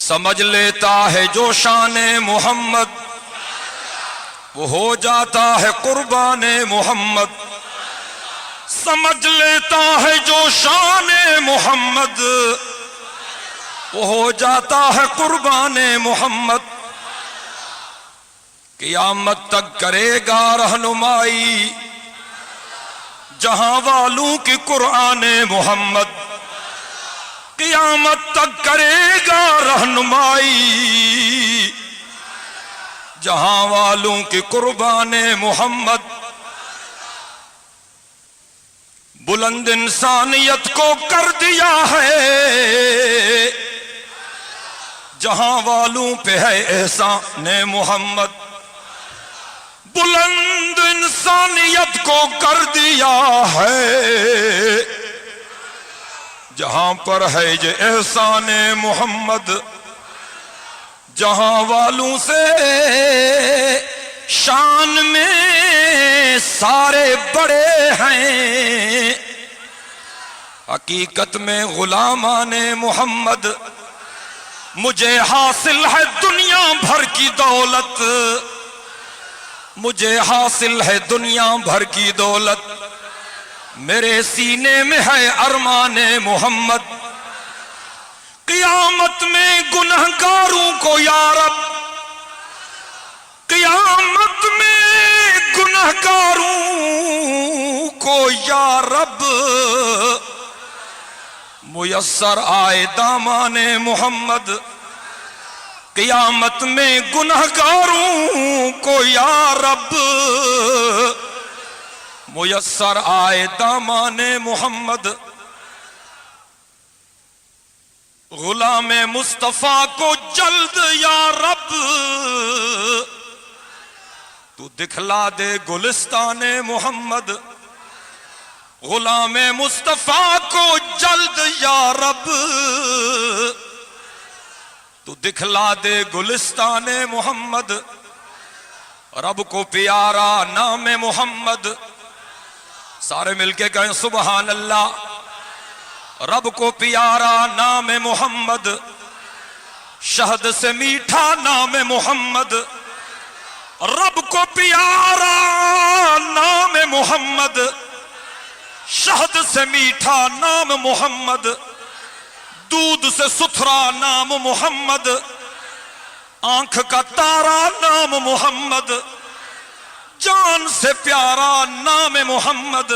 سمجھ لیتا ہے جو شان محمد وہ ہو جاتا ہے قربان محمد. سمجھ لیتا ہے جو شان محمد وہ ہو جاتا ہے قربان محمد. قیامت تک کرے گا رہنمائی جہاں والوں کی قرآن محمد. قیامت تک کرے گا رہنمائی جہاں والوں کی قربان محمد. بلند انسانیت کو کر دیا ہے جہاں والوں پہ ہے احسان محمد. بلند انسانیت کو کر دیا ہے جہاں پر ہے یہ احسان محمد. جہاں والوں سے شان میں سارے بڑے ہیں حقیقت میں غلامان محمد. مجھے حاصل ہے دنیا بھر کی دولت مجھے حاصل ہے دنیا بھر کی دولت میرے سینے میں ہے ارمان محمد. قیامت میں گنہگاروں کو یا رب قیامت میں گنہگاروں کو یا رب میسر آئے دامان محمد. قیامت میں گنہگاروں کو یا رب میسر آئے دامان محمد. غلام مصطفیٰ کو جلد یا رب تو دکھلا دے گلستان محمد. غلام مصطفیٰ کو جلد یا رب تو دکھلا دے گلستان محمد. رب کو پیارا نام محمد سارے مل کے کہیں سبحان اللہ. رب کو پیارا نام محمد شہد سے میٹھا نام محمد. رب کو پیارا نام محمد شہد سے میٹھا نام محمد. دودھ سے ستھرا نام محمد آنکھ کا تارا نام محمد. جان سے پیارا نام محمد.